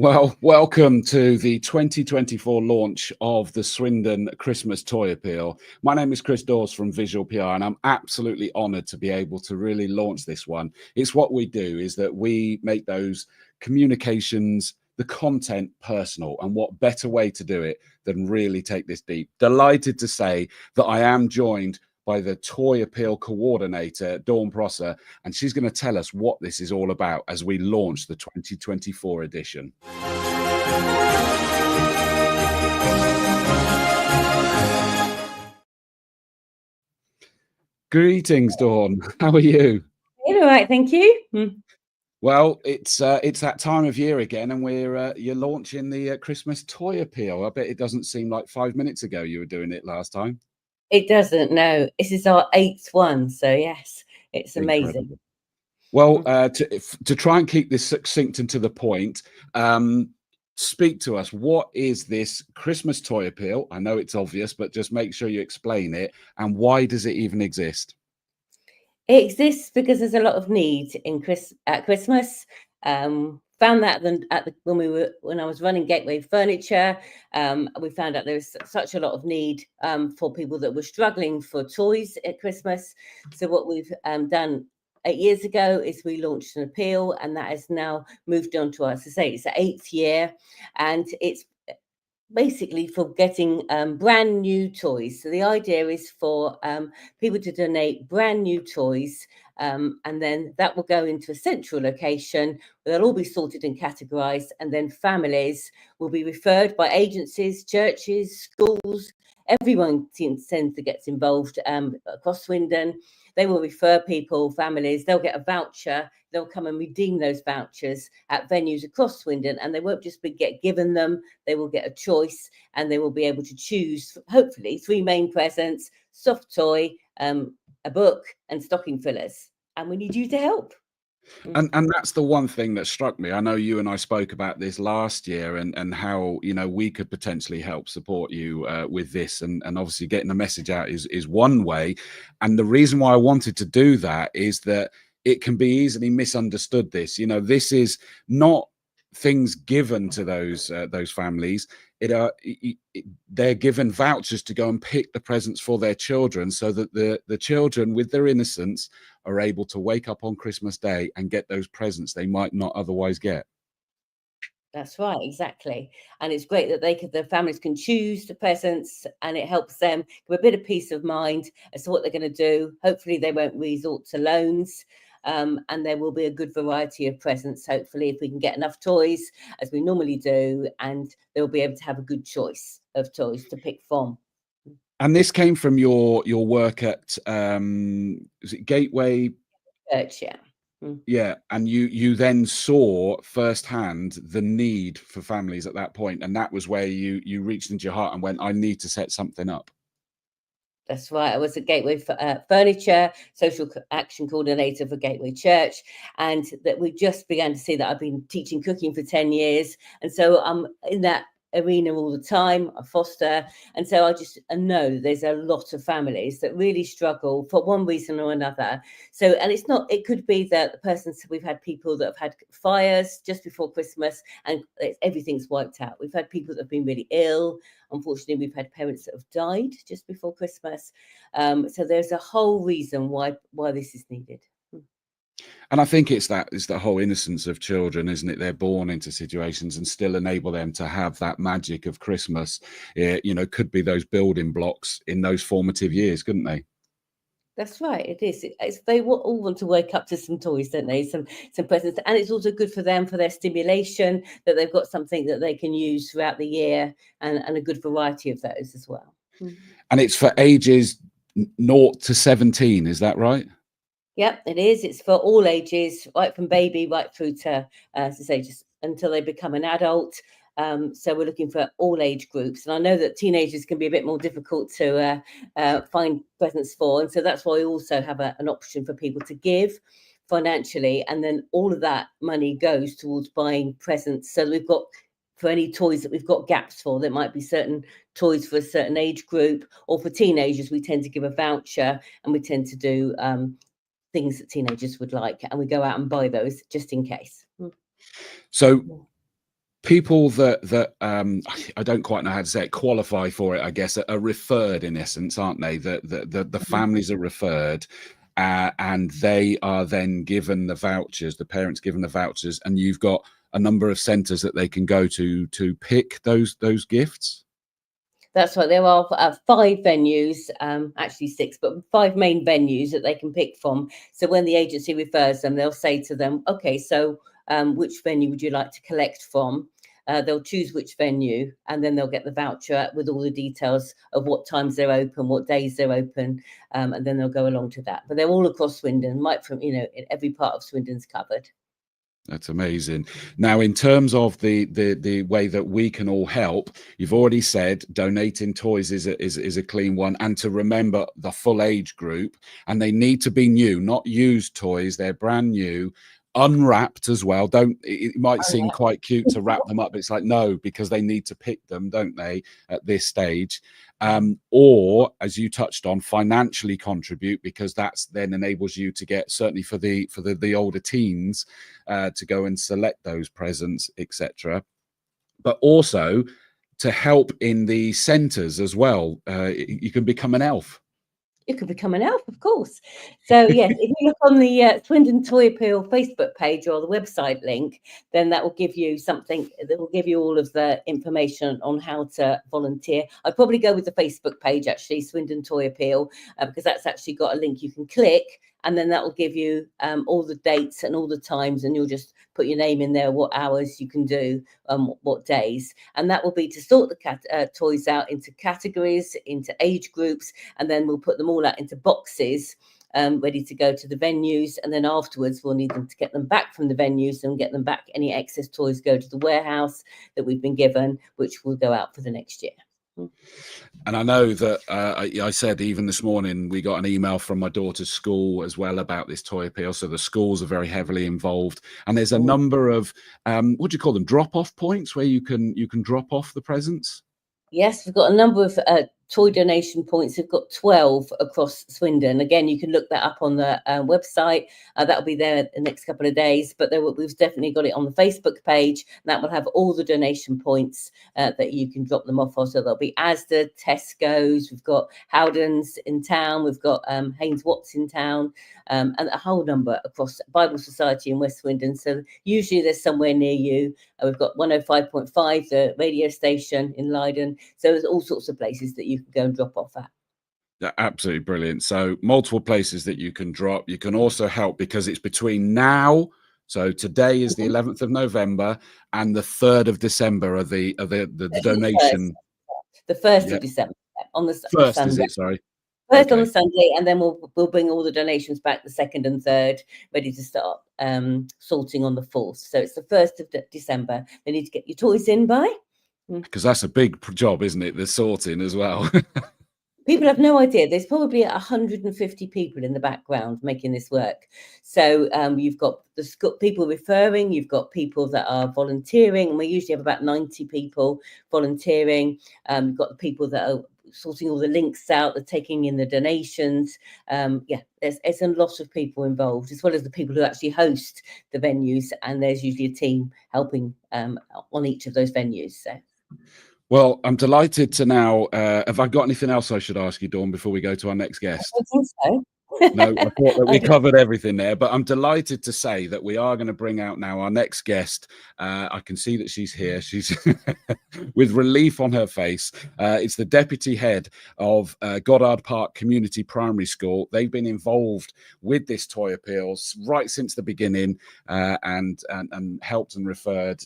Well, welcome to the 2024 launch of the Swindon Christmas Toy Appeal. My name is Chris Dawes from Visual PR, and I'm absolutely honoured to be able to really launch this one. It's what we do, is that we make those communications, the content personal, and what better way to do it than really take this deep. Delighted to say that I am joined by the Toy Appeal Coordinator, Dawn Prosser, and she's going to tell us what this is all about as we launch the 2024 edition. Greetings, Dawn. How are you? All right, thank you. Well, it's that time of year again, and you're launching the Christmas Toy Appeal. I bet it doesn't seem like 5 minutes ago you were doing it last time. It doesn't, no. This is our 8th one, so yes, it's amazing. Incredible. Well, to try and keep this succinct and to the point, speak to us. What is this Christmas Toy Appeal? I know it's obvious, but just make sure you explain it. And why does it even exist? It exists because there's a lot of need at Christmas. Found that when I was running Gateway Furniture, we found out there was such a lot of need for people that were struggling for toys at Christmas. So what we've done 8 years ago is we launched an appeal, and that has now moved on to us. To say it's the 8th year, and it's basically for getting brand new toys. So the idea is for people to donate brand new toys, and then that will go into a central location. They'll all be sorted and categorized, and then families will be referred by agencies, churches, schools. Everyone tends to get involved across Swindon. They will refer people, families. They'll get a voucher. They'll come and redeem those vouchers at venues across Swindon, and they won't just get given them. They will get a choice, and they will be able to choose, hopefully, 3 main presents: soft toy, a book, and stocking fillers. And we need you to help. And that's the one thing that struck me. I know you and I spoke about this last year, and how, you know, we could potentially help support you with this, and obviously getting the message out is one way. And the reason why I wanted to do that is that it can be easily misunderstood. This is not things given to those families. They're given vouchers to go and pick the presents for their children, so that the children, with their innocence, are able to wake up on Christmas Day and get those presents they might not otherwise get. That's right, exactly. And it's great that the families can choose the presents, and it helps them give a bit of peace of mind as to what they're going to do. Hopefully they won't resort to loans, and there will be a good variety of presents, hopefully, if we can get enough toys, as we normally do, and they'll be able to have a good choice of toys to pick from. And this came from your work at is it Gateway Church, yeah. Yeah, and you then saw firsthand the need for families at that point, and that was where you reached into your heart and went, I need to set something up. That's right. I was at Gateway Furniture, social action coordinator for Gateway Church, and that we just began to see that I've been teaching cooking for 10 years. And so I'm in that arena all the time. I foster. And so I know there's a lot of families that really struggle for one reason or another. So, and it could be that we've had people that have had fires just before Christmas, and everything's wiped out. We've had people that have been really ill. Unfortunately, we've had parents that have died just before Christmas. So there's a whole reason why this is needed. And I think it's the whole innocence of children, isn't it? They're born into situations and still enable them to have that magic of Christmas. Could be those building blocks in those formative years, couldn't they? That's right. It is. They all want to wake up to some toys, don't they? Some presents, and it's also good for them, for their stimulation, that they've got something that they can use throughout the year, and a good variety of those as well. And it's for ages 0 to 17, is that right? Yep, it is. It's for all ages, right from baby right through to, as I say, just until they become an adult. So we're looking for all age groups, and I know that teenagers can be a bit more difficult to find presents for, and so that's why we also have an option for people to give financially, and then all of that money goes towards buying presents. So we've got, for any toys that we've got gaps for, there might be certain toys for a certain age group, or for teenagers, we tend to give a voucher, and we tend to do things that teenagers would like, and we go out and buy those just in case. So people that I don't quite know how to say it, qualify for it, I guess, are referred in essence, aren't they? The families are referred, and they are then given the vouchers, the parents given the vouchers, and you've got a number of centres that they can go to pick those gifts. That's right. There are 5 venues, actually 6, but 5 main venues that they can pick from. So when the agency refers them, they'll say to them, okay, so which venue would you like to collect from? They'll choose which venue, and then they'll get the voucher with all the details of what times they're open, what days they're open, and then they'll go along to that. But they're all across Swindon, right from, in every part of Swindon's covered. That's amazing. Now, in terms of the way that we can all help, you've already said donating toys is a clean one, and to remember the full age group, and they need to be new, not used toys. They're brand new, unwrapped as well. It might seem quite cute to wrap them up. It's like, no, because they need to pick them, don't they, at this stage? Or, as you touched on, financially contribute, because that's then enables you to get, certainly for the older teens, to go and select those presents, etc. But also to help in the centres as well. You can become an elf. You could become an elf, of course. So yes, if you look on the Swindon Toy Appeal Facebook page or the website link, then that will give you something that will give you all of the information on how to volunteer. I'd probably go with the Facebook page, actually, Swindon Toy Appeal, because that's actually got a link you can click, and then that will give you all the dates and all the times, and you'll just put your name in there, what hours you can do, what days, and that will be to sort the toys out into categories, into age groups, and then we'll put them all out into boxes, ready to go to the venues, and then afterwards we'll need them to get them back from the venues and get them back. Any excess toys go to the warehouse that we've been given, which will go out for the next year. And I know that I said even this morning we got an email from my daughter's school as well about this toy appeal. So the schools are very heavily involved, and there's a number of what do you call them, drop-off points where you can drop off the presents. Yes, we've got a number of toy donation points. We've got 12 across Swindon. Again, you can look that up on the website. That'll be there the next couple of days. But we've definitely got it on the Facebook page. That will have all the donation points that you can drop them off of. So there'll be Asda, Tesco's. We've got Howdens in town. We've got Haynes Watts in town, and a whole number across Bible Society in West Swindon. So usually there's somewhere near you. We've got 105.5, the radio station in Leiden. So there's all sorts of places that you can go and drop off at. Yeah, absolutely brilliant. So multiple places that you can drop. You can also help because it's between now. So today is the 11th of November and the 3rd of December are the donation. The 1st of December on the first, Sunday. Is it? Sorry. First on the Sunday, and then we'll bring all the donations back the 2nd and 3rd, ready to start sorting on the 4th. So it's the 1st of December. They need to get your toys in by. Because that's a big job, isn't it? The sorting as well. People have no idea. There's probably 150 people in the background making this work. So you've got people referring, you've got people that are volunteering, and we usually have about 90 people volunteering. You've got the people that are sorting all the links out, they're taking in the donations. There's a lot of people involved, as well as the people who actually host the venues, and there's usually a team helping on each of those venues. So. Well, I'm delighted to now. Have I got anything else I should ask you, Dawn, before we go to our next guest? I think so. No, I thought that we covered everything there, but I'm delighted to say that we are going to bring out now our next guest. I can see that she's here. She's with relief on her face. It's the deputy head of Goddard Park Community Primary School. They've been involved with this toy appeals right since the beginning, and helped and referred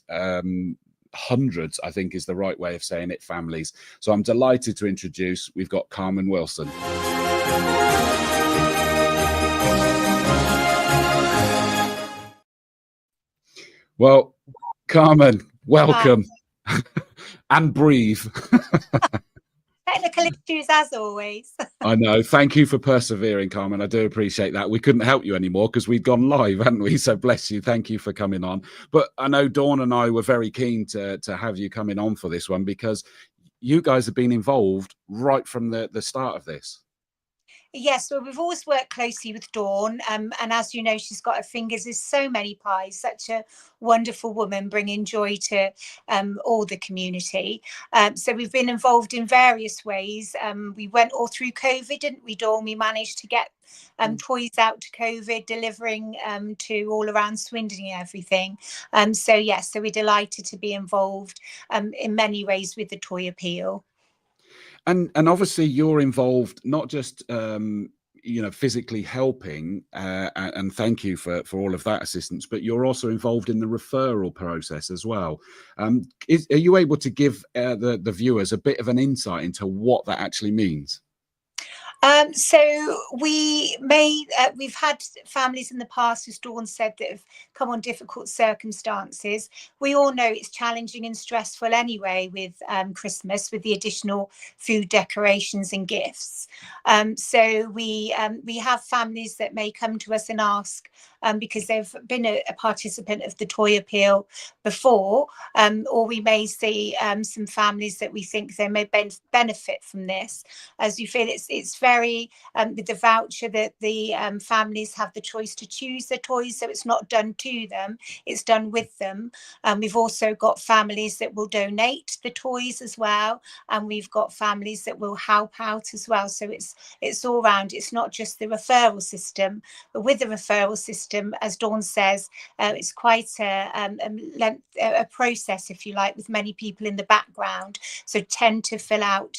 hundreds, I think is the right way of saying it, families. So I'm delighted to introduce, we've got Carmen Wilson. Well, Carmen, welcome. And breathe. Technical issues as always. I know. Thank you for persevering, Carmen. I do appreciate that. We couldn't help you anymore because we'd gone live, hadn't we? So bless you. Thank you for coming on. But I know Dawn and I were very keen to have you coming on for this one because you guys have been involved right from the start of this. Yes, well, we've always worked closely with Dawn, and as you know, she's got her fingers in so many pies. Such a wonderful woman, bringing joy to all the community. So we've been involved in various ways. We went all through COVID, didn't we, Dawn? We managed to get toys out to COVID, delivering to all around Swindon and everything. So yes, so we're delighted to be involved in many ways with the toy appeal. And obviously you're involved not just physically helping, and thank you for all of that assistance, but you're also involved in the referral process as well. Are you able to give the viewers a bit of an insight into what that actually means? So we've had families in the past, as Dawn said, that have come on difficult circumstances. We all know it's challenging and stressful anyway with Christmas, with the additional food, decorations and gifts. So we have families that may come to us and ask, because they've been a participant of the toy appeal before, or we may see some families that we think they may benefit from this. As you feel, it's very with the voucher that the families have the choice to choose the toys, so it's not done to them, it's done with them. We've also got families that will donate the toys as well, and we've got families that will help out as well. So it's all round. It's not just the referral system, but with the referral system, as Dawn says, it's quite a process, if you like, with many people in the background, so tend to fill out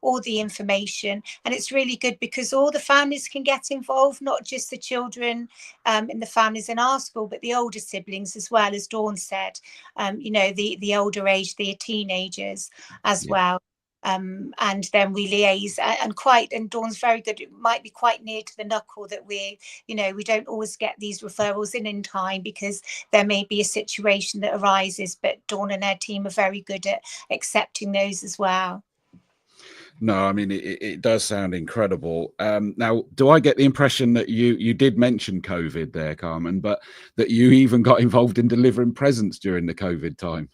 all the information. And it's really good because all the families can get involved, not just the children in the families in our school, but the older siblings as well, as Dawn said, the older age, the teenagers as well. And then we liaise and Dawn's very good. It might be quite near to the knuckle that we don't always get these referrals in time because there may be a situation that arises, but Dawn and her team are very good at accepting those as well. No, I mean, it does sound incredible. Now, do I get the impression that you did mention COVID there, Carmen, but that you even got involved in delivering presents during the COVID time?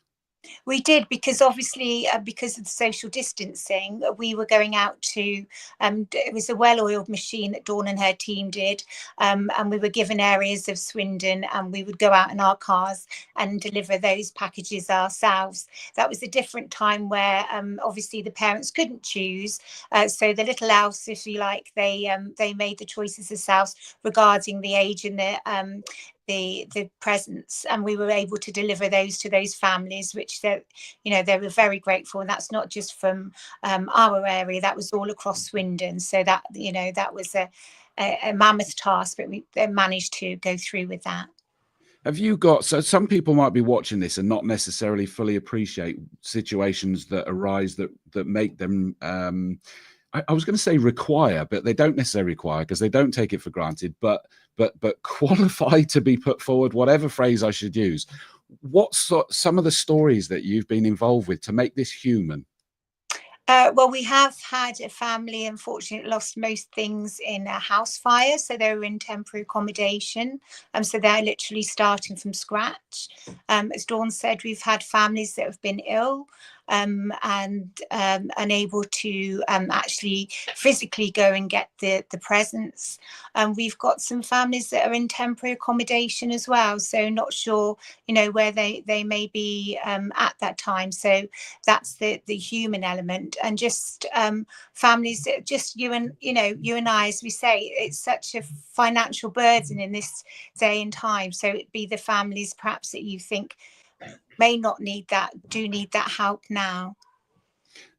We did, because obviously because of the social distancing, we were going out to it was a well-oiled machine that Dawn and her team did, and we were given areas of Swindon, and we would go out in our cars and deliver those packages ourselves. That was a different time where obviously the parents couldn't choose, so the little elves, if you like, they made the choices themselves regarding the age and the presents, and we were able to deliver those to those families, which they were very grateful. And that's not just from our area, that was all across Swindon. So that that was a mammoth task, but we managed to go through with that. Have you got, so some people might be watching this and not necessarily fully appreciate situations that arise that make them I was going to say require, but they don't necessarily require because they don't take it for granted, but qualify to be put forward, whatever phrase I should use. What's some of the stories that you've been involved with to make this human? Well, we have had a family, unfortunately, lost most things in a house fire. So they were in temporary accommodation. So they're literally starting from scratch. As Dawn said, we've had families that have been ill and unable to actually physically go and get the presents. We've got some families that are in temporary accommodation as well. So not sure, where they may be at that time. So that's the human element. And just families that just you and I, as we say, it's such a financial burden in this day and time. So it'd be the families perhaps that you think may not need that, do need that help now.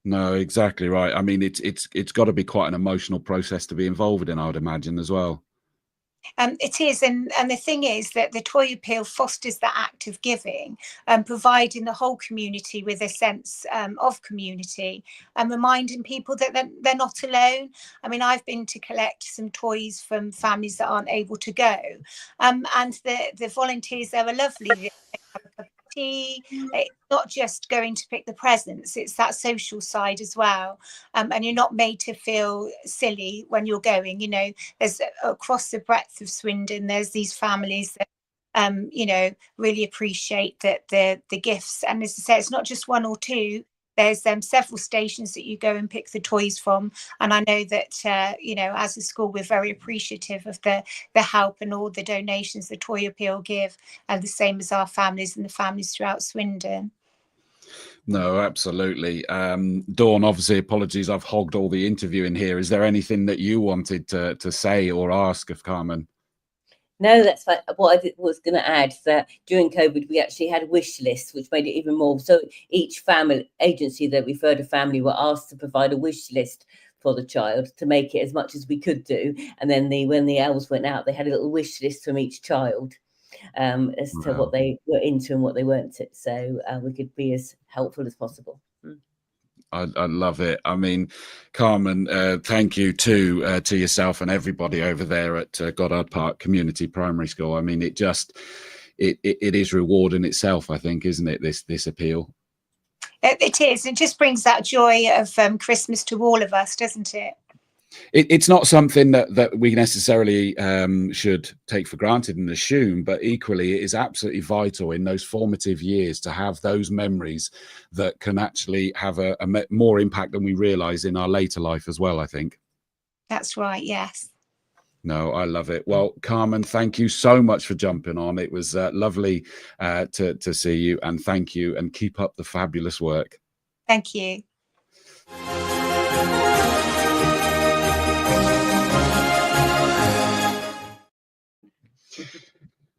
No, exactly right. I mean, it's got to be quite an emotional process to be involved in, I would imagine, as well. It is, and the thing is that the toy appeal fosters that act of giving, providing the whole community with a sense of community, and reminding people that they're not alone. I mean, I've been to collect some toys from families that aren't able to go, and the volunteers there are lovely. They have a cup of tea. It's not just going to pick the presents, it's that social side as well, and you're not made to feel silly when you're going. There's across the breadth of Swindon, there's these families that really appreciate that the gifts, and as I say, it's not just one or two, there's several stations that you go and pick the toys from, and I know that you know, as a school, we're very appreciative of the help and all the donations the Toy Appeal give, and the same as our families and the families throughout Swindon. No, absolutely. Dawn, obviously, apologies, I've hogged all the interview in here. Is there anything that you wanted to say or ask of Carmen? No, that's fine. What was going to add is that during COVID, we actually had a wish list, which made it even more. So each family agency that referred a family were asked to provide a wish list for the child to make it as much as we could do. And then when the elves went out, they had a little wish list from each child as to what they were into and what they weren't. So we could be as helpful as possible. I love it. I mean, Carmen, thank you to yourself and everybody over there at Goddard Park Community Primary School. I mean, it is reward in itself, I think, isn't it? This appeal. It is. It just brings that joy of Christmas to all of us, doesn't it? It's not something that we necessarily should take for granted and assume, but equally it is absolutely vital in those formative years to have those memories that can actually have a more impact than we realize in our later life as well, I think. That's right, yes. No, I love it. Well, Carmen, thank you so much for jumping on. It was lovely to see you, and thank you, and keep up the fabulous work. Thank you.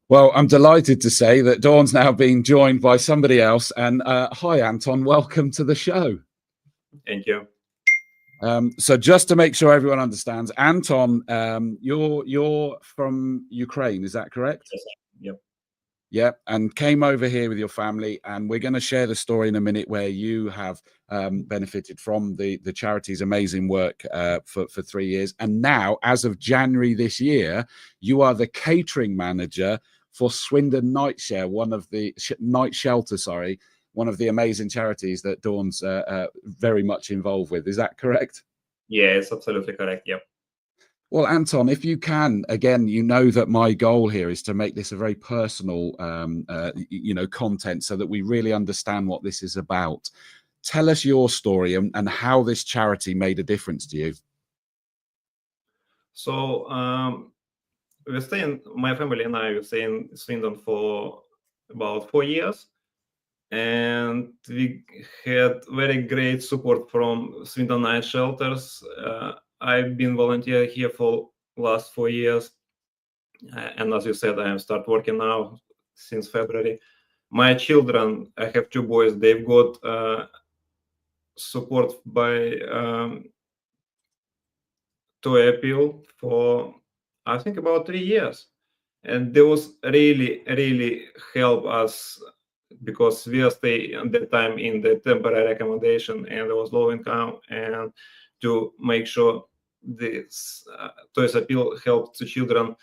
Well, I'm delighted to say that Dawn's now being joined by somebody else. And hi, Anton, welcome to the show. Thank you. So just to make sure everyone understands, Anton, you're from Ukraine, is that correct? Yes. Yep. Yeah, and came over here with your family, and we're going to share the story in a minute where you have benefited from the charity's amazing work for 3 years. And now, as of January this year, you are the catering manager for Swindon Night Share, one of the Night Shelter, sorry, one of the amazing charities that Dawn's very much involved with. Is that correct? Yeah, it's absolutely correct. Yep. Well, Anton, if you can, again, you know that my goal here is to make this a very personal, content so that we really understand what this is about. Tell us your story and how this charity made a difference to you. So my family and I, we stay in Swindon for about 4 years. And we had very great support from Swindon Night Shelters. I've been volunteer here for last 4 years, and as you said, I have started working now since February. My children, I have 2 boys. They've got support by Toy Appeal for I think about 3 years, and they was really help us because we stay at that time in the temporary accommodation and there was low income, and to make sure this Toys Appeal helped the children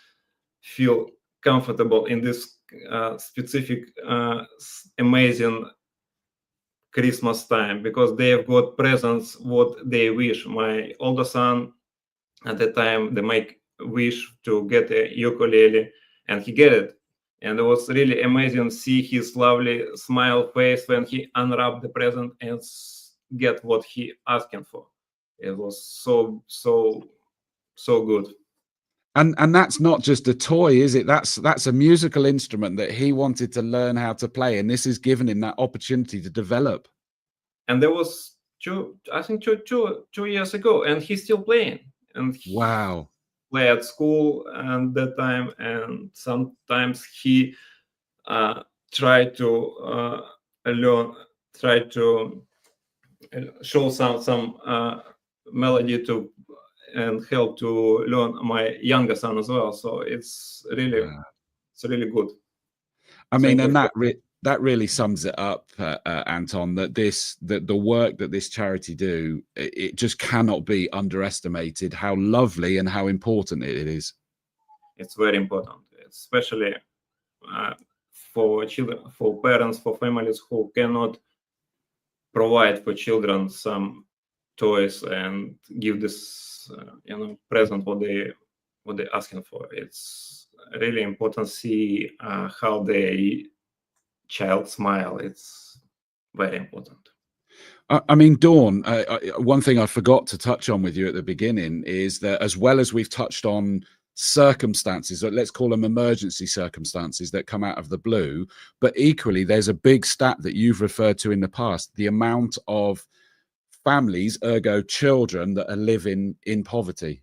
feel comfortable in this specific amazing Christmas time, because they have got presents what they wish. My older son at the time, they make wish to get a ukulele, and he get it. And it was really amazing to see his lovely smile face when he unwrapped the present and get what he asking for. It was so good. And that's not just a toy, is it? That's a musical instrument that he wanted to learn how to play, and this has given him that opportunity to develop. And there was two years ago, and he's still playing. And wow. Play at school and that time, and sometimes he tried to show some melody to and help to learn my younger son as well. So it's really good. I mean, and that really sums it up, Anton, that the work that this charity do, it just cannot be underestimated how lovely and how important it is. It's very important, especially for children, for parents, for families who cannot provide for children some toys and give this present what they're asking for. It's really important to see how they child smile. It's very important. I mean, Dawn, one thing I forgot to touch on with you at the beginning is that, as well as we've touched on circumstances, or let's call them emergency circumstances that come out of the blue, but equally there's a big stat that you've referred to in the past, the amount of families, ergo children, that are living in poverty.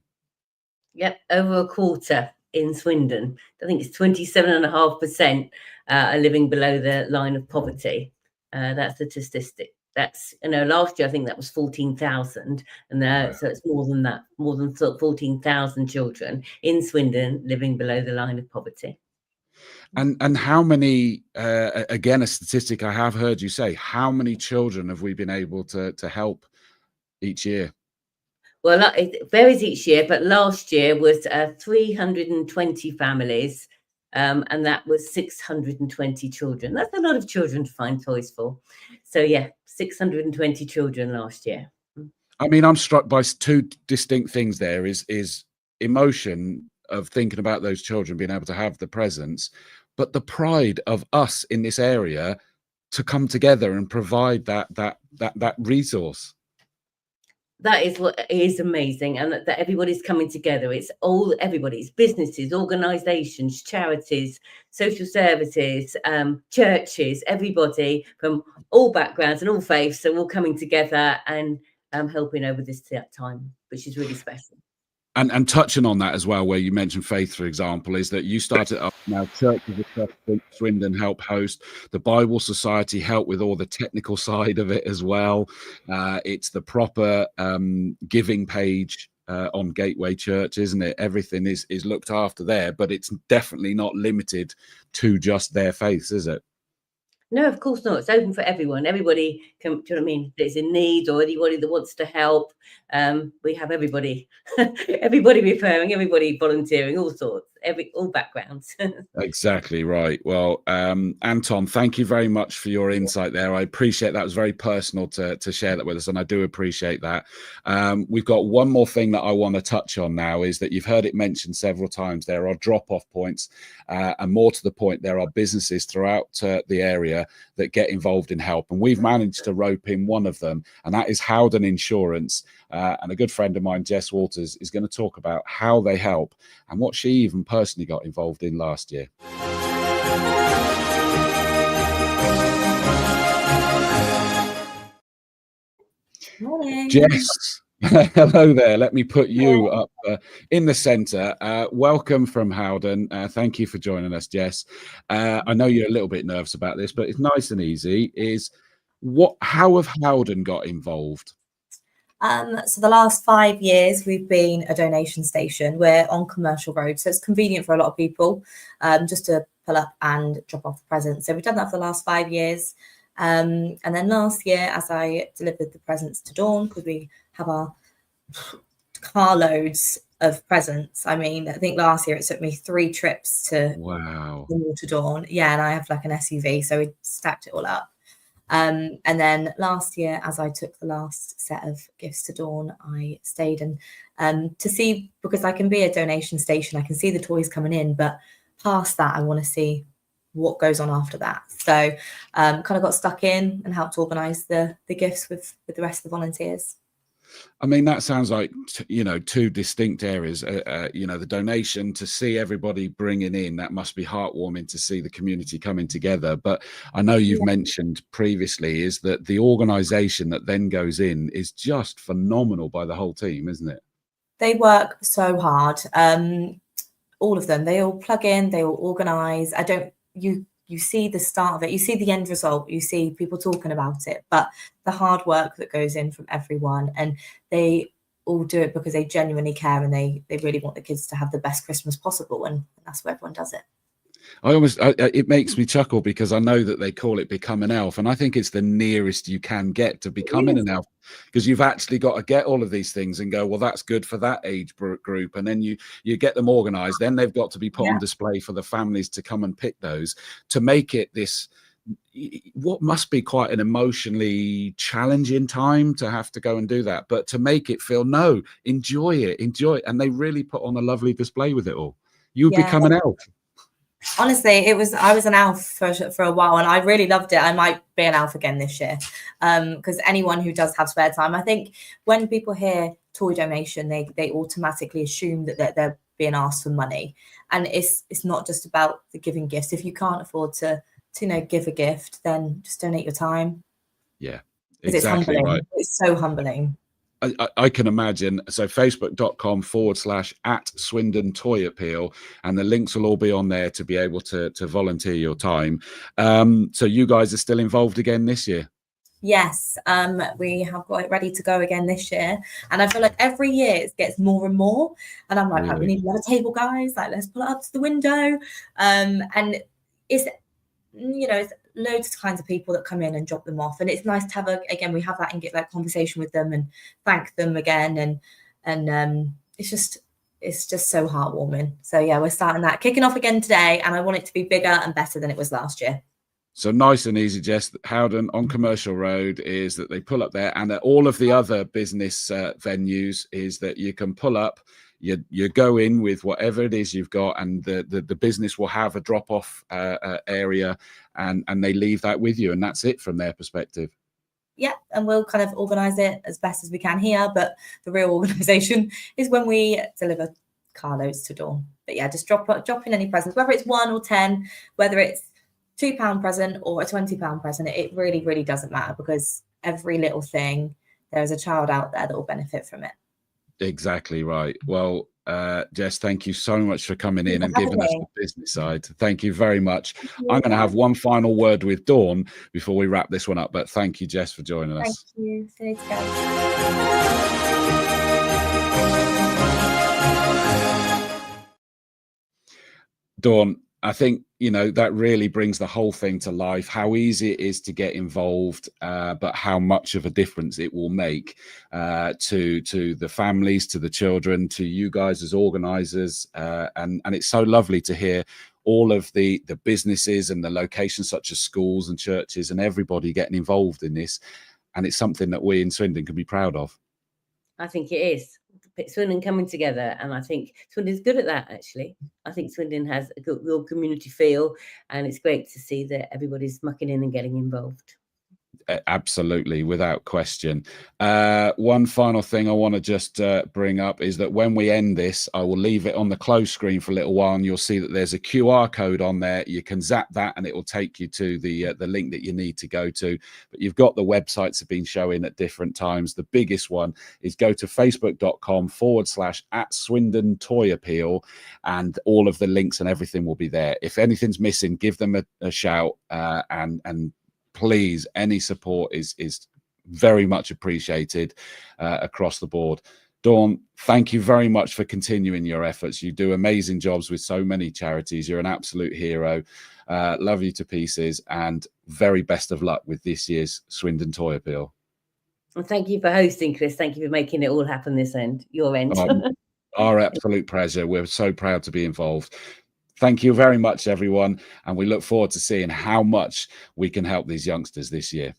Yep, over a quarter in Swindon. I think it's 27.5% are living below the line of poverty. That's the statistic. That's, last year I think that was 14,000, and Wow. so it's more than that, more than 14,000 children in Swindon living below the line of poverty. And how many, again, a statistic I have heard you say, how many children have we been able to help each year? Well, it varies each year, but last year was 320 families, and that was 620 children. That's a lot of children to find toys for. So yeah, 620 children last year. I mean, I'm struck by two distinct things there, is emotion of thinking about those children being able to have the presents, but the pride of us in this area to come together and provide that resource. That is what is amazing, and that everybody's coming together. It's everybody's businesses, organisations, charities, social services, churches, everybody from all backgrounds and all faiths are all coming together and helping over this time, which is really special. And touching on that as well, where you mentioned faith, for example, is that you started up now. Churches across Swindon help host. The Bible Society help with all the technical side of it as well. It's the proper giving page on Gateway Church, isn't it? Everything is looked after there, but it's definitely not limited to just their faiths, is it? No, of course not. It's open for everyone. Everybody can, do you know what I mean? That's in need, or anybody that wants to help. We have everybody, everybody referring, everybody volunteering, all sorts, all backgrounds. Exactly right. Well, Anton, thank you very much for your insight there. I appreciate that. It was very personal to share that with us, and I do appreciate that. We've got one more thing that I want to touch on now, is that you've heard it mentioned several times. There are drop-off points, and more to the point, there are businesses throughout the area that get involved in help, and we've managed to rope in one of them, and that is Howden Insurance. And a good friend of mine, Jess Walters, is going to talk about how they help and what she even personally got involved in last year. Morning. Jess, hello there. Let me put you up in the centre. Welcome from Howden. Thank you for joining us, Jess. I know you're a little bit nervous about this, but it's nice and easy. How have Howden got involved? So the last 5 years, we've been a donation station. We're on Commercial Road, so it's convenient for a lot of people just to pull up and drop off the presents. So we've done that for the last 5 years. And then last year, as I delivered the presents to Dawn, because we have our carloads of presents. I mean, I think last year it took me 3 trips to Dawn. Yeah, and I have like an SUV, so we stacked it all up. And then last year, as I took the last set of gifts to Dawn, I stayed and to see, because I can be a donation station, I can see the toys coming in, but past that, I want to see what goes on after that. So kind of got stuck in and helped organise the gifts with the rest of the volunteers. I mean, that sounds like, two distinct areas. The donation, to see everybody bringing in, that must be heartwarming to see the community coming together. But I know you've mentioned previously is that the organisation that then goes in is just phenomenal by the whole team, isn't it? They work so hard. All of them, they all plug in, they all organise. You see the start of it, you see the end result, you see people talking about it, but the hard work that goes in from everyone, and they all do it because they genuinely care, and they really want the kids to have the best Christmas possible, and that's why everyone does it. It makes me chuckle, because I know that they call it become an elf, and I think it's the nearest you can get to becoming an elf, because you've actually got to get all of these things and go, well, that's good for that age group, and then you get them organized, then they've got to be put on display for the families to come and pick those, to make it this what must be quite an emotionally challenging time to have to go and do that, but to make it feel, no, enjoy it, and they really put on a lovely display with it all. You become an elf. Honestly, I was an elf for a while, and I really loved it. I might be an elf again this year, because anyone who does have spare time, I think when people hear toy donation, they automatically assume that they're being asked for money, and it's not just about the giving gifts. If you can't afford to give a gift, then just donate your time. Yeah, exactly. It's humbling. Right. It's so humbling. I can imagine. So facebook.com/@Swindon Toy Appeal, and the links will all be on there to be able to volunteer your time. So you guys are still involved again this year? Yes, we have got it ready to go again this year, and I feel like every year it gets more and more, and I'm like, really? We need another table, guys, like let's pull it up to the window. And it's, it's loads of kinds of people that come in and drop them off, and it's nice to have we have that and get that conversation with them and thank them again, and it's just so heartwarming. So yeah, we're starting that, kicking off again today, and I want it to be bigger and better than it was last year. So nice and easy, Jess. Howden on Commercial Road is that they pull up there, and all of the other business venues is that you can pull up. You go in with whatever it is you've got, and the business will have a drop-off area, and they leave that with you, and that's it from their perspective. Yeah, and we'll kind of organise it as best as we can here, but the real organisation is when we deliver carloads to door. But yeah, just drop in any presents, whether it's 1 or 10, whether it's £2 present or a £20 present. It really, really doesn't matter, because every little thing, there's a child out there that will benefit from it. Exactly right. Well, Jess, thank you so much for coming in and giving us the business side. Thank you very much. I'm going to have one final word with Dawn before we wrap this one up, but thank you, Jess, for joining us. Thank you. See you later. Dawn, I think, that really brings the whole thing to life, how easy it is to get involved, but how much of a difference it will make to the families, to the children, to you guys as organisers. And it's so lovely to hear all of the businesses and the locations such as schools and churches and everybody getting involved in this. And it's something that we in Swindon can be proud of. I think it is. Swindon coming together, and I think Swindon's good at that, actually. I think Swindon has a good real community feel, and it's great to see that everybody's mucking in and getting involved. Absolutely, without question. One final thing I want to just bring up is that when we end this, I will leave it on the close screen for a little while, and you'll see that there's a QR code on there. You can zap that and it will take you to the link that you need to go to. But you've got the websites have been showing at different times. The biggest one is go to facebook.com/@Swindon Toy Appeal, and all of the links and everything will be there. If anything's missing, give them a shout, and please, any support is very much appreciated across the board. Dawn, thank you very much for continuing your efforts. You do amazing jobs with so many charities. You're an absolute hero. Love you to pieces, and very best of luck with this year's Swindon Toy Appeal. Well, thank you for hosting, Chris. Thank you for making it all happen your end. Our absolute pleasure. We're so proud to be involved. Thank you very much, everyone, and we look forward to seeing how much we can help these youngsters this year.